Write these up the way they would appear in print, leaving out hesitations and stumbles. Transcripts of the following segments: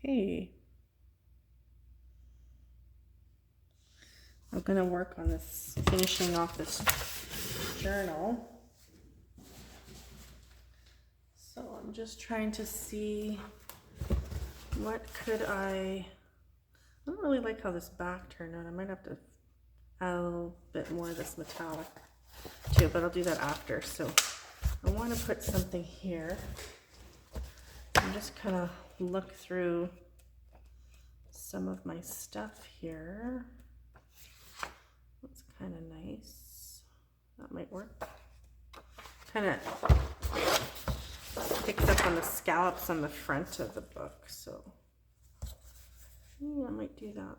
Okay. I'm gonna work on this, finishing off this journal. So I'm just trying to see what could I don't really like how this back turned out. I might have to add a little bit more of this metallic too, but I'll do that after. So I want to put something here. I'm just kind of look through some of my stuff here. That's kind of nice. That might work. Kind of picks up on the scallops on the front of the book, so yeah, I might do that.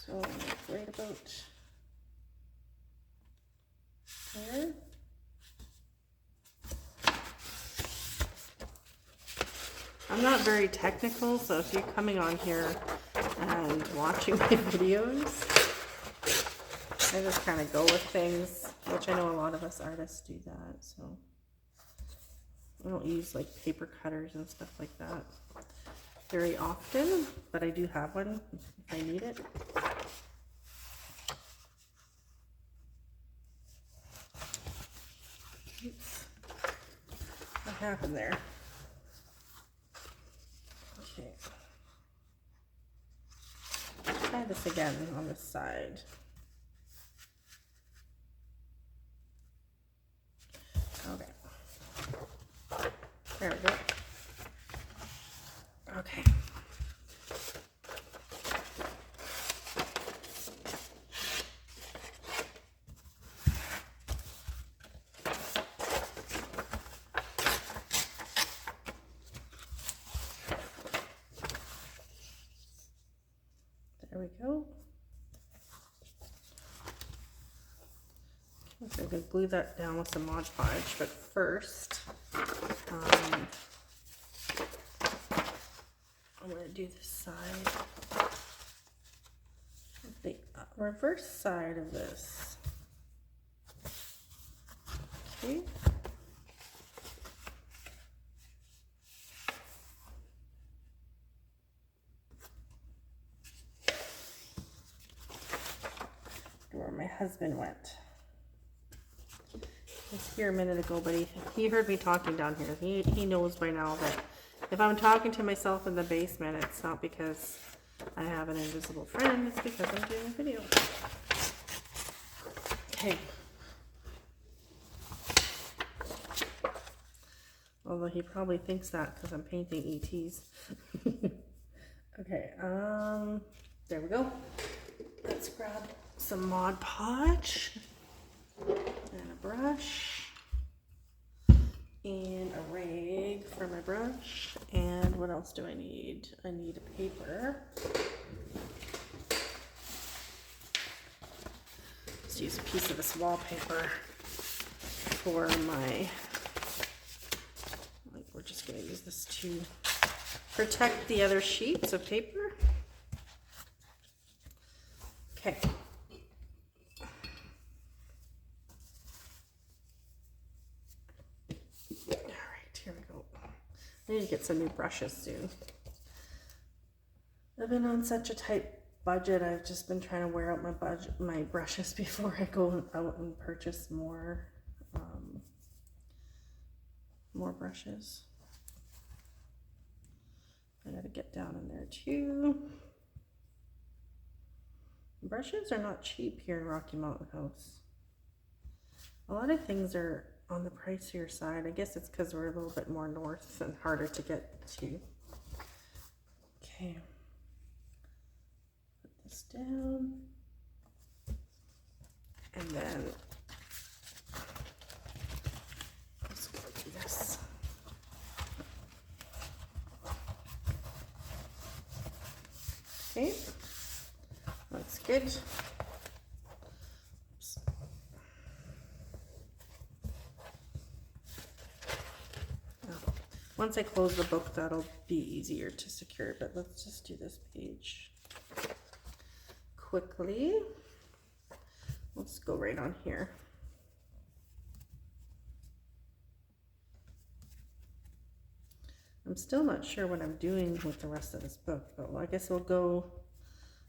So right about there. I'm not very technical, so if you're coming on here and watching my videos, I just kind of go with things, which I know a lot of us artists do that, so I don't use like paper cutters and stuff like that very often, but I do have one if I need it. Oops. What happened there? Okay. Let's try this again on this side. Okay. There we go. Okay. There we go. Okay, I'm going to glue that down with some Mod Podge, but first, I'm going to do this side, the reverse side of this. Okay. Where my husband went. He was here a minute ago, but he heard me talking down here. He knows by now that if I'm talking to myself in the basement, it's not because I have an invisible friend, it's because I'm doing a video. Okay. Although he probably thinks that because I'm painting ETs. Okay, there we go. Let's grab some Mod Podge and a brush and a rag for my brush. And what else do I need? I need a paper. Let's use a piece of this wallpaper for my, like, we're just going to use this to protect the other sheets of paper. Okay. Alright, here we go. I need to get some new brushes soon. I've been on such a tight budget, I've just been trying to wear out my brushes before I go out and purchase more brushes. I gotta get down in there too. Brushes are not cheap here in Rocky Mountain House. A lot of things are on the pricier side. I guess it's because we're a little bit more north and harder to get to. Okay. Put this down. And then let's go do this. Okay. Looks good. Oops. Once I close the book, that'll be easier to secure, but let's just do this page quickly. Let's go right on here. I'm still not sure what I'm doing with the rest of this book, but I guess we'll go,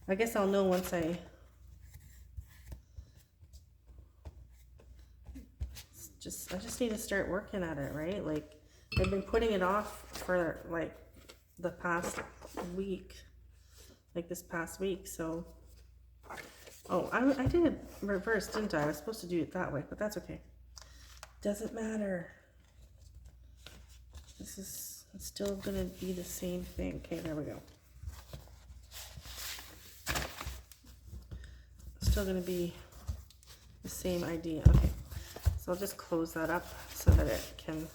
I guess I'll know once I just need to start working at it, right? Like, I've been putting it off for like the past week, like this past week, so. Oh, I did it reverse, didn't I? I was supposed to do it that way, but that's okay. Doesn't matter. It's still gonna be the same thing. Okay, there we go. Still gonna be the same idea. Okay, so I'll just close that up so that it can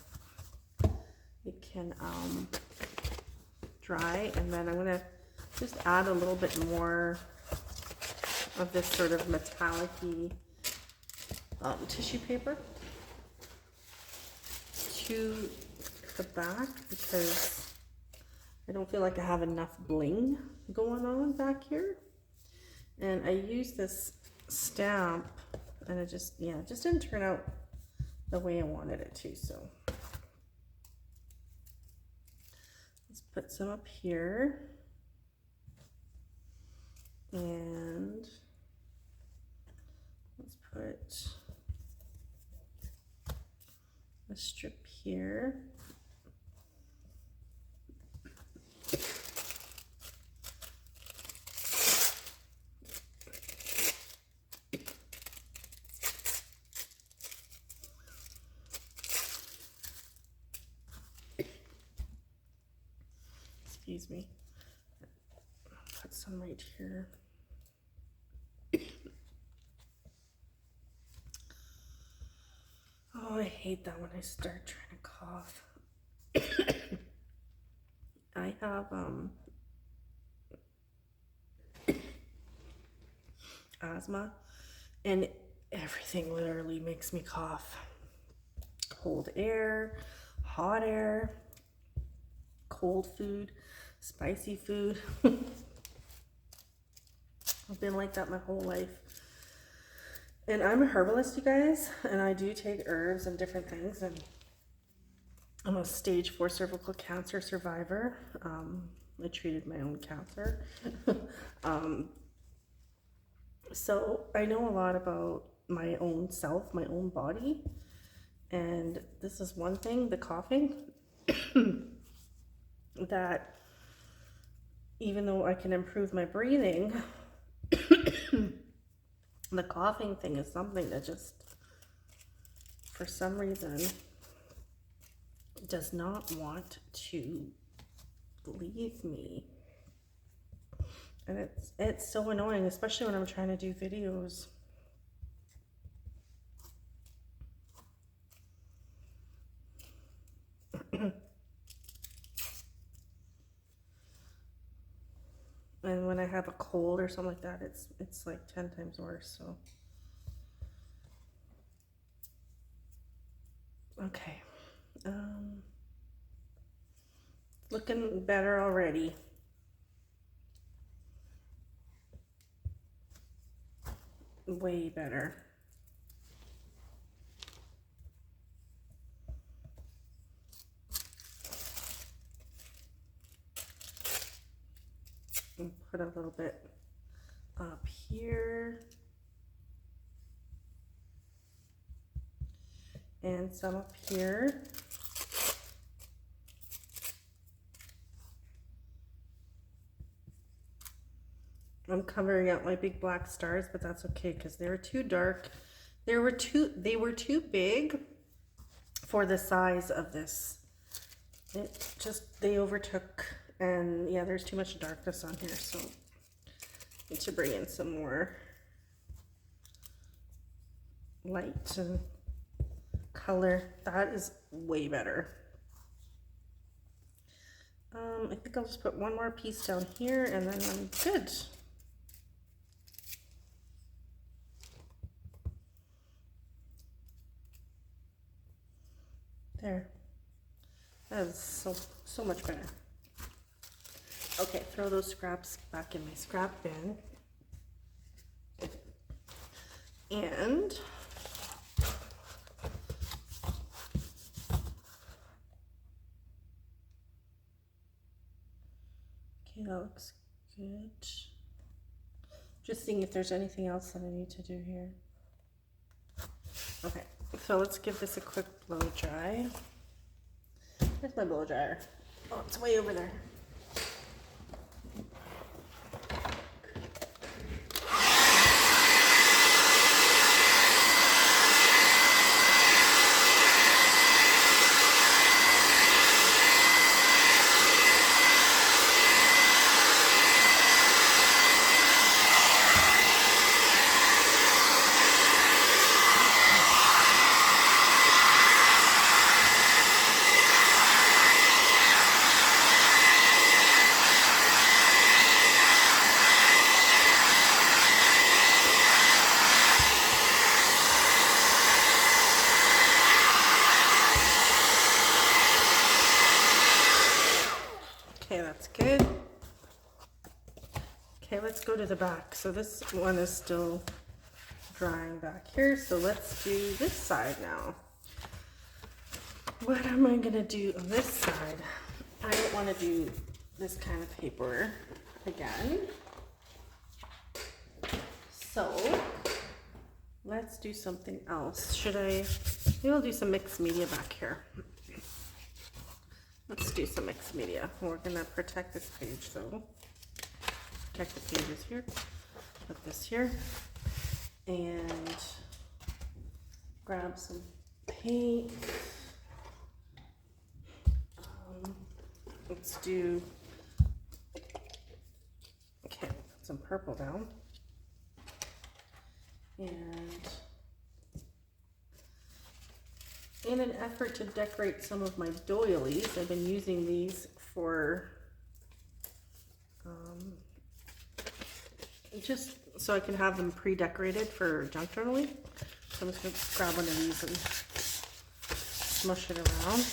dry, and then I'm gonna just add a little bit more of this sort of metallic-y tissue paper to the back, because I don't feel like I have enough bling going on back here. And I used this stamp and it just didn't turn out the way I wanted it to, so let's put some up here, and let's put a strip here. Excuse me. Put some right here. Oh, I hate that when I start trying to cough. I have asthma, and everything literally makes me cough. Cold air, hot air, cold food, spicy food. I've been like that my whole life. And I'm a herbalist, you guys, and I do take herbs and different things, and I'm a stage 4 cervical cancer survivor. I treated my own cancer. So I know a lot about my own self, my own body, and this is one thing, the coughing, that even though I can improve my breathing, the coughing thing is something that just, for some reason, does not want to leave me. And it's so annoying, especially when I'm trying to do videos. And when I have a cold or something like that, it's like 10 times worse, so. Okay. Looking better already. Way better. And put a little bit up here. And some up here. I'm covering up my big black stars, but that's okay because they were too dark. They were too big for the size of this. They overtook, and yeah, there's too much darkness on here, so I need to bring in some more light and color. That is way better. I think I'll just put one more piece down here and then I'm good. There. That is so much better. Okay, throw those scraps back in my scrap bin. And that looks good. Just seeing if there's anything else that I need to do here. Okay, so let's give this a quick blow dry. Where's my blow dryer? Oh, it's way over there. Okay, that's good. Okay, let's go to the back. So this one is still drying back here. So let's do this side now. What am I gonna do on this side? I don't want to do this kind of paper again. So let's do something else. Maybe I'll do some mixed media back here. Let's do some mixed media. We're gonna protect this page though. Protect the pages here. Put this here. And grab some paint. Let's do, okay, put some purple down. And in an effort to decorate some of my doilies, I've been using these for just so I can have them pre-decorated for junk journaling. So I'm just going to grab one of these and smush it around.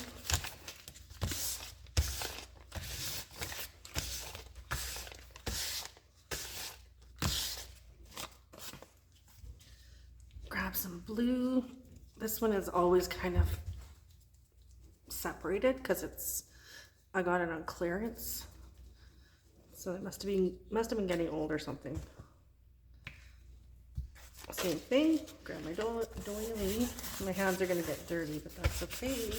Grab some blue. This one is always kind of separated because I got it on clearance. So it must have been getting old or something. Same thing, grab my doily. My hands are gonna get dirty, but that's okay.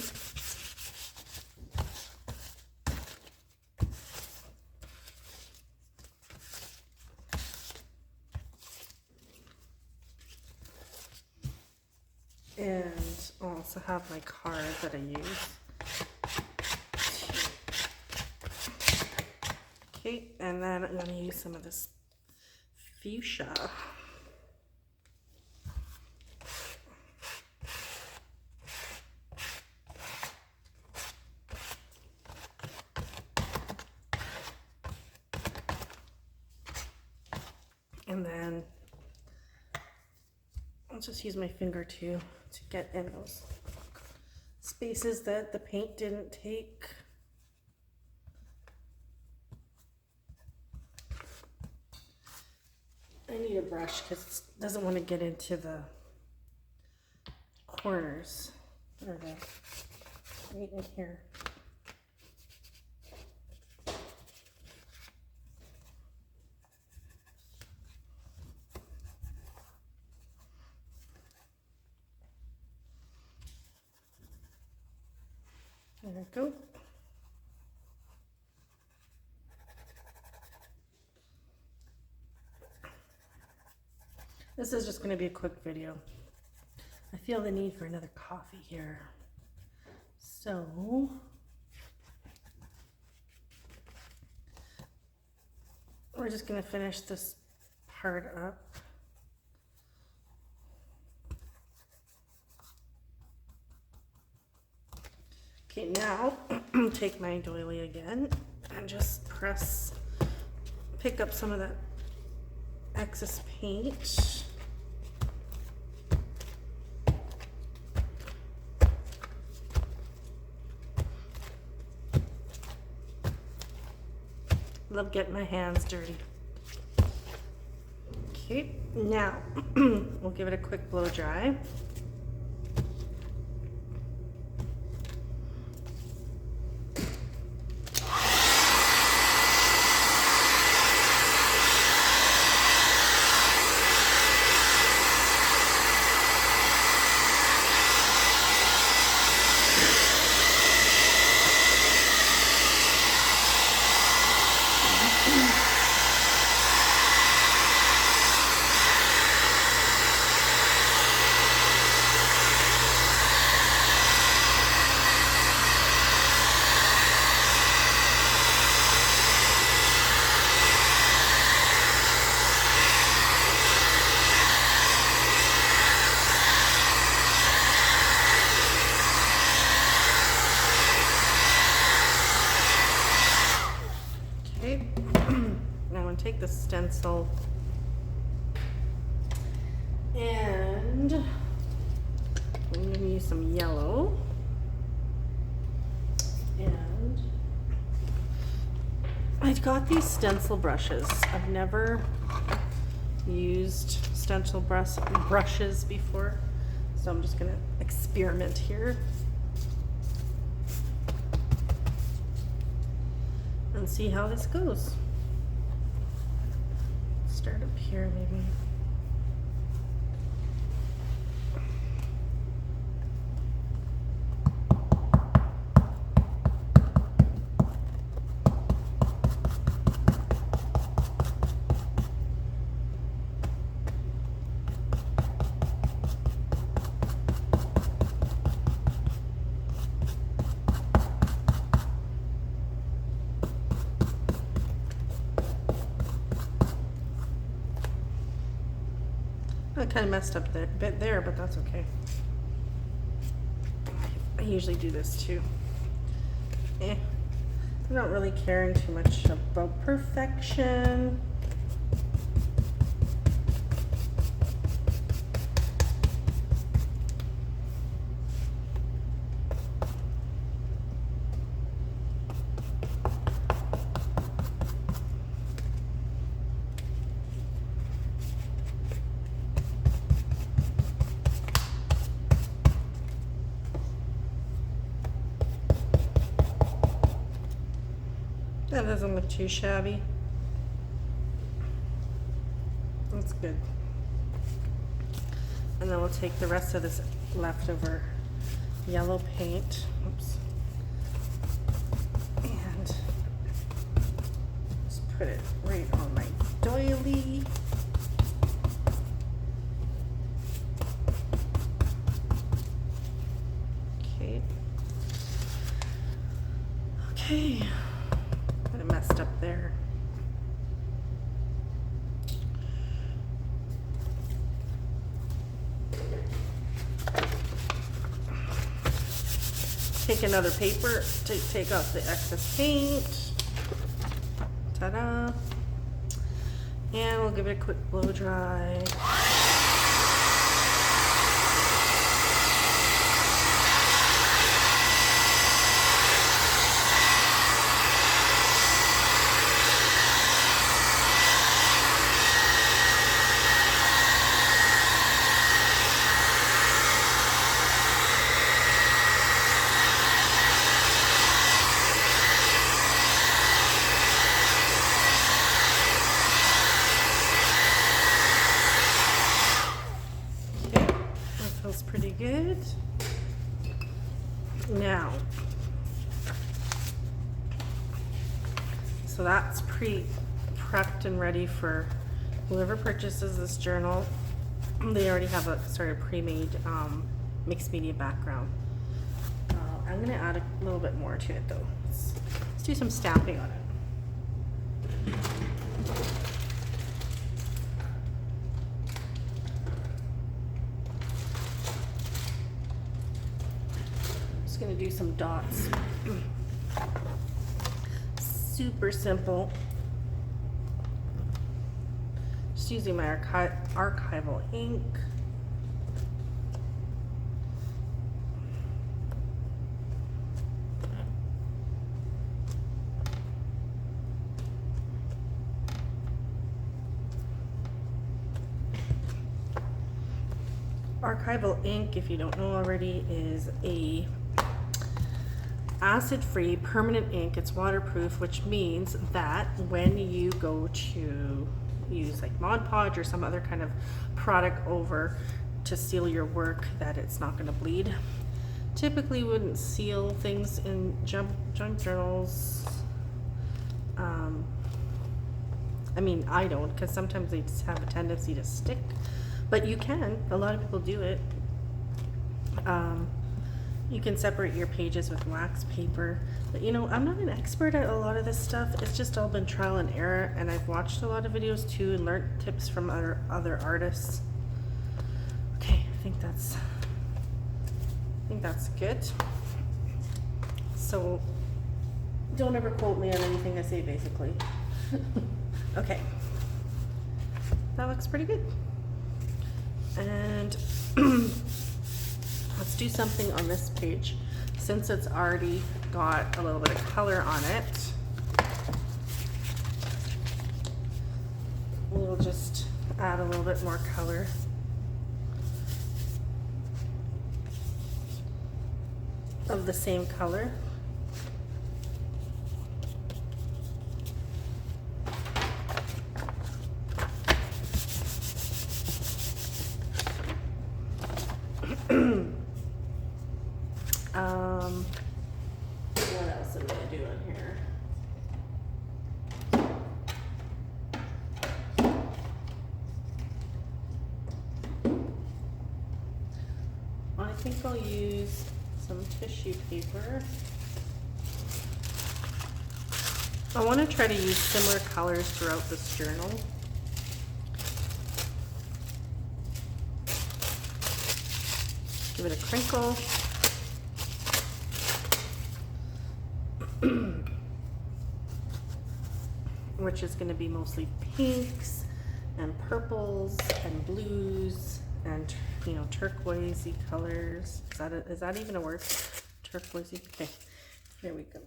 And I also have my card that I use. Okay, and then I'm gonna use some of this fuchsia. And then I'll just use my finger to get in those spaces that the paint didn't take. I need a brush because it doesn't want to get into the corners or right in here. There we go. This is just going to be a quick video. I feel the need for another coffee here. So we're just going to finish this part up. Okay, now take my doily again and just pick up some of that excess paint. Love getting my hands dirty. Okay, now we'll give it a quick blow dry. stencil. And I'm going to use some yellow. And I got these stencil brushes. I've never used stencil brushes before, so I'm just going to experiment here and see how this goes. Start up here maybe. I kind of messed up a bit there, but that's okay. I usually do this too. I'm not really caring too much about perfection. That doesn't look too shabby. That's good. And then we'll take the rest of this leftover yellow paint. Oops. And just put it right on my doily. Okay. Okay. Messed up there. Take another paper to take off the excess paint. Ta-da. And we'll give it a quick blow dry. Pretty good. Now, so that's prepped and ready for whoever purchases this journal. They already have a sort of pre-made mixed media background. I'm going to add a little bit more to it though. Let's do some stamping on it. Going to do some dots. Super simple. Just using my archival ink. Archival ink, if you don't know already, is a acid-free permanent ink. It's waterproof, which means that when you go to use like Mod Podge or some other kind of product over to seal your work, that it's not going to bleed. Typically wouldn't seal things in junk journals. I mean, I don't, because sometimes they just have a tendency to stick, but you can. A lot of people do it. You can separate your pages with wax paper, but you know, I'm not an expert at a lot of this stuff. It's just all been trial and error, and I've watched a lot of videos too and learned tips from other artists. Okay, I think that's good. So don't ever quote me on anything I say, basically. Okay, that looks pretty good. And let's do something on this page. Since it's already got a little bit of color on it, we'll just add a little bit more color. Of the same color. What else am I doing here? I think I'll use some tissue paper. I want to try to use similar colors throughout this journal. Give it a crinkle. Which is going to be mostly pinks and purples and blues and, you know, turquoisey colors. Is that even a word? Turquoisey. Okay, here we go.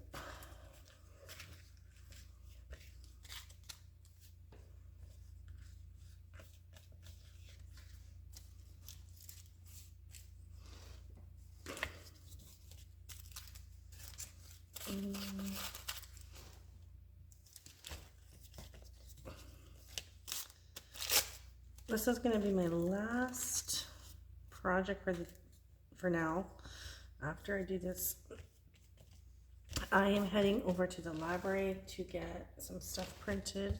This is going to be my last project for now. After I do this, I am heading over to the library to get some stuff printed.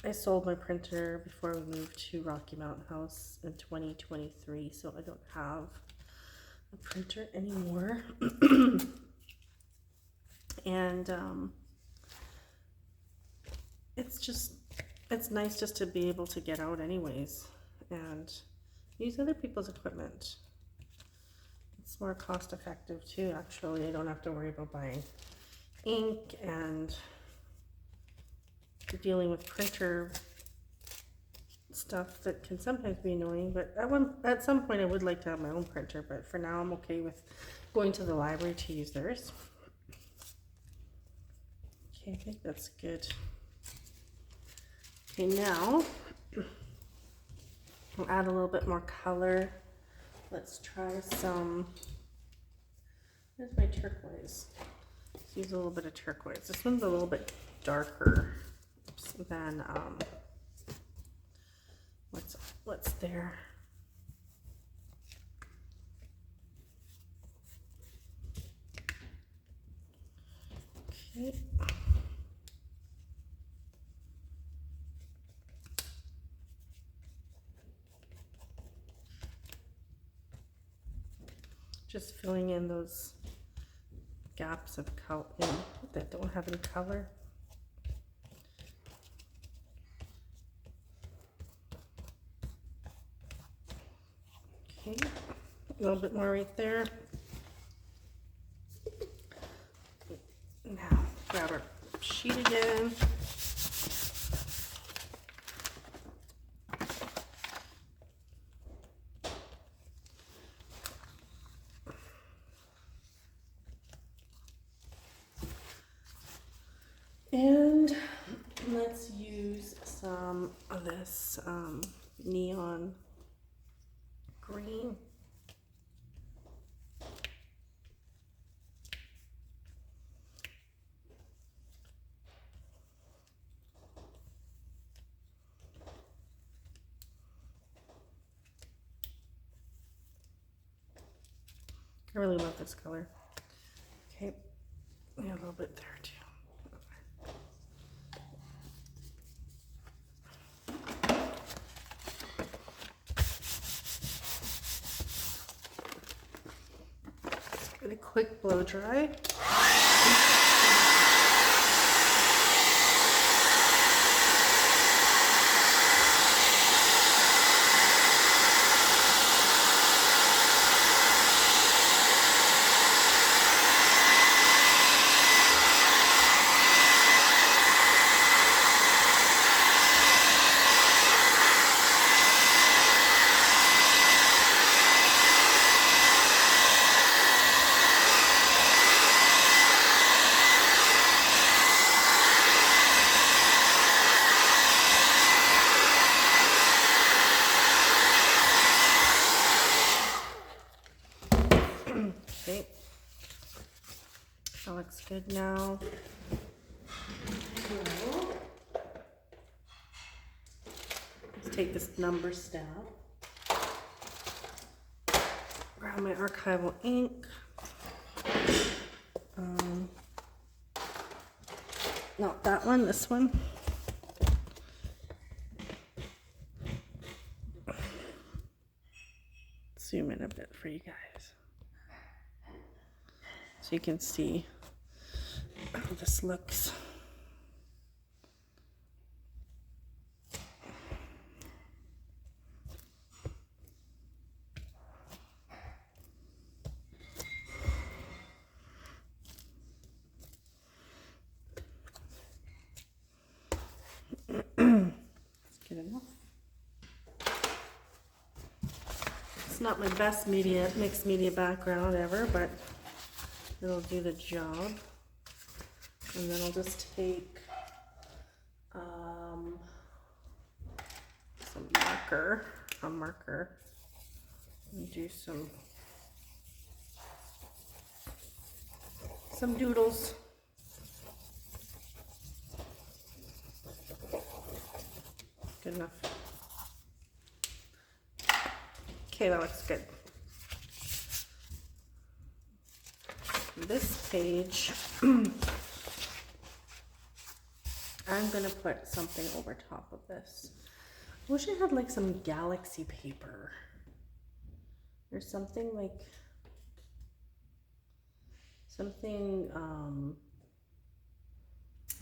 I sold my printer before we moved to Rocky Mountain House in 2023, so I don't have a printer anymore. And it's nice just to be able to get out anyways and use other people's equipment. It's more cost effective too, actually. I don't have to worry about buying ink and dealing with printer stuff that can sometimes be annoying, but at some point I would like to have my own printer, but for now I'm okay with going to the library to use theirs. Okay, I think that's good. Okay, now we'll add a little bit more color. Let's try some, where's my turquoise? Let's use a little bit of turquoise. This one's a little bit darker than what's there. Okay. Just filling in those gaps of color that don't have any color. Okay, a little bit more right there. Now grab our sheet again. And let's use some of this neon green. I really love this color. Okay, yeah, a little bit there too. A quick blow dry. That looks good now. Let's take this number stamp. Grab my archival ink. Not that one, this one. Zoom in a bit for you guys so you can see how this looks. Good enough. It's not my best mixed media background ever, but it'll do the job. And then I'll just take a marker, and do some doodles. Good enough. Okay, that looks good. This page, I'm gonna put something over top of this. I wish I had like some galaxy paper or something like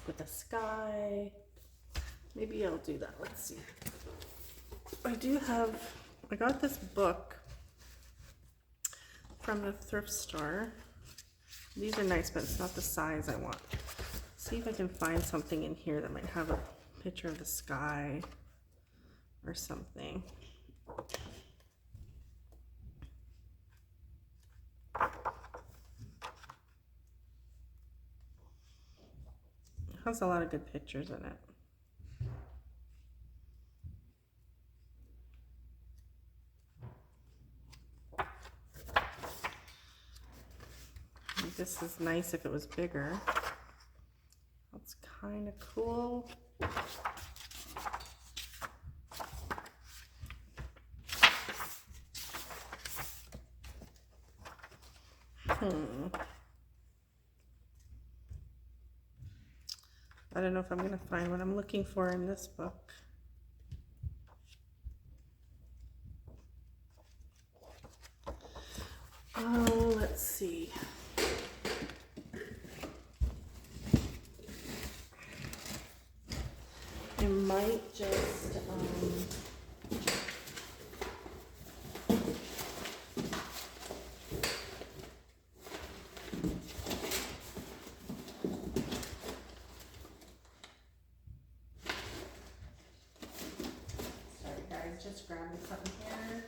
with the sky. Maybe I'll do that. Let's see. I got this book from the thrift store. These are nice, but it's not the size I want. See if I can find something in here that might have a picture of the sky or something. It has a lot of good pictures in it. This is nice if it was bigger. That's kind of cool. I don't know if I'm going to find what I'm looking for in this book. Oh, let's see. I might just sorry guys, just grabbing something here.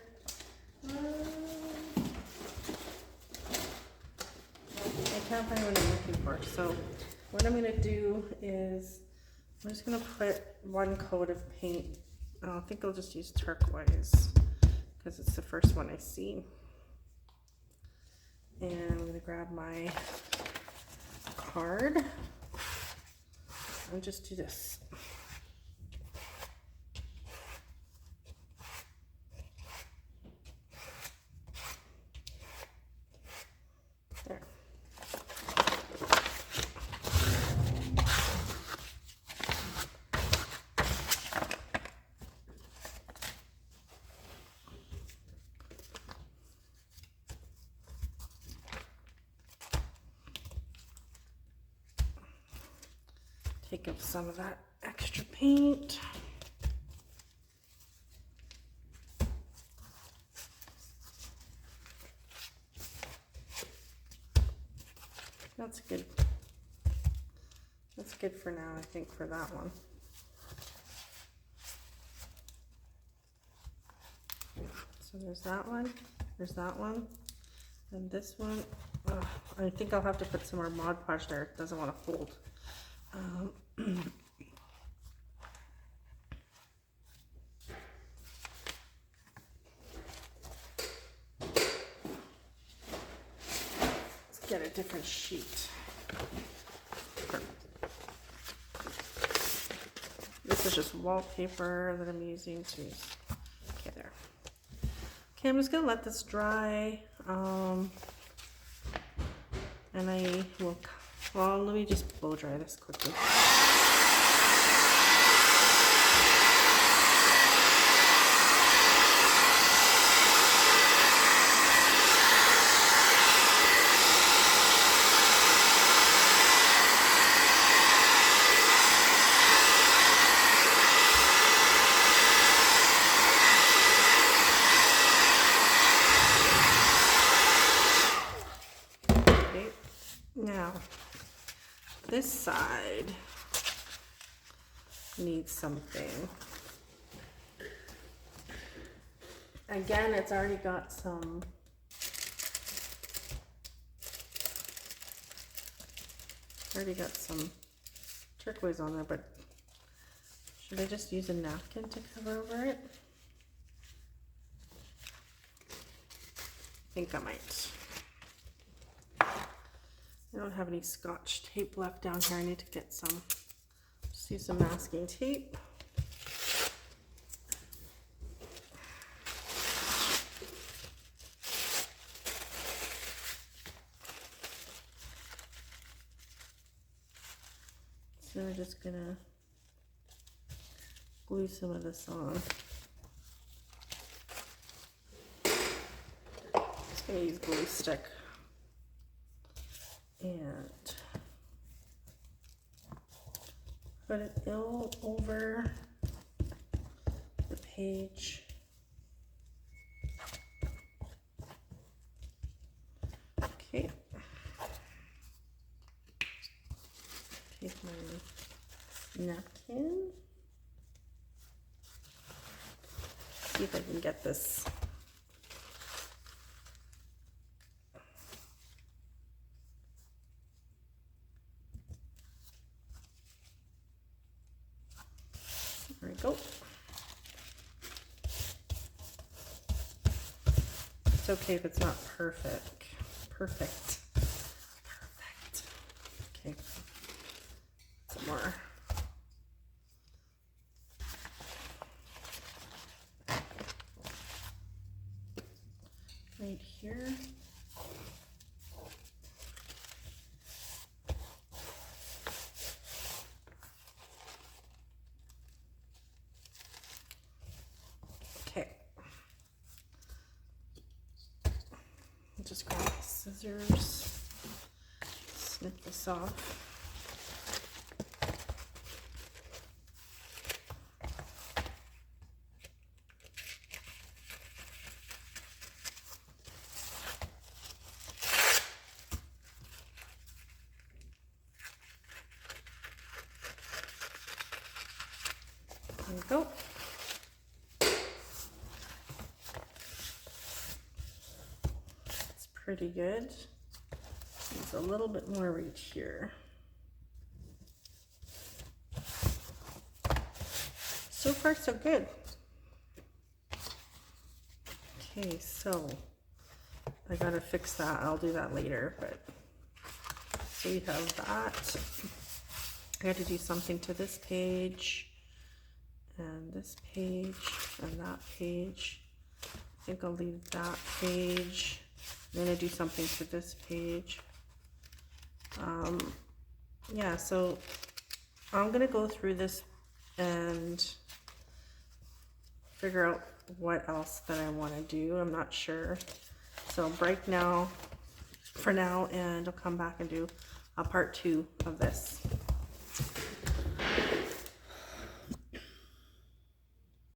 I can't find what I'm looking for. So what I'm gonna do is I'm just gonna put one coat of paint. I think I'll just use turquoise because it's the first one I see. And I'm gonna grab my card and just do this. There. Take up some of that extra paint. That's good. That's good for now, I think, for that one. So there's that one, and this one. I think I'll have to put some more Mod Podge there. It doesn't want to hold. Let's get a different sheet. This is just wallpaper that I'm using to use. Okay, there. Okay, I'm just gonna let this dry. And I will, well, let me just blow dry this quickly. Now, this side needs something. Again, it's already got some turquoise on there, but should I just use a napkin to cover over it? I think I might. I don't have any Scotch tape left down here. I need to get some. Just use some masking tape. So we're just gonna glue some of this on. Just gonna use glue stick. And put it all over the page. Okay. Take my napkin. See if I can get this. There we go. It's okay if it's not perfect. Perfect. Okay. Some more. Right here. Okay. Just grab the scissors, snip this off. There we go. It's pretty good. There's a little bit more reach here. So far, so good. Okay, so I gotta fix that. I'll do that later, but so we have that. I got to do something to this page and this page and that page. I think I'll leave that page. I'm gonna do something to this page. Yeah, so I'm gonna go through this and figure out what else that I want to do. I'm not sure. So break now for now, and I'll come back and do a part 2 of this.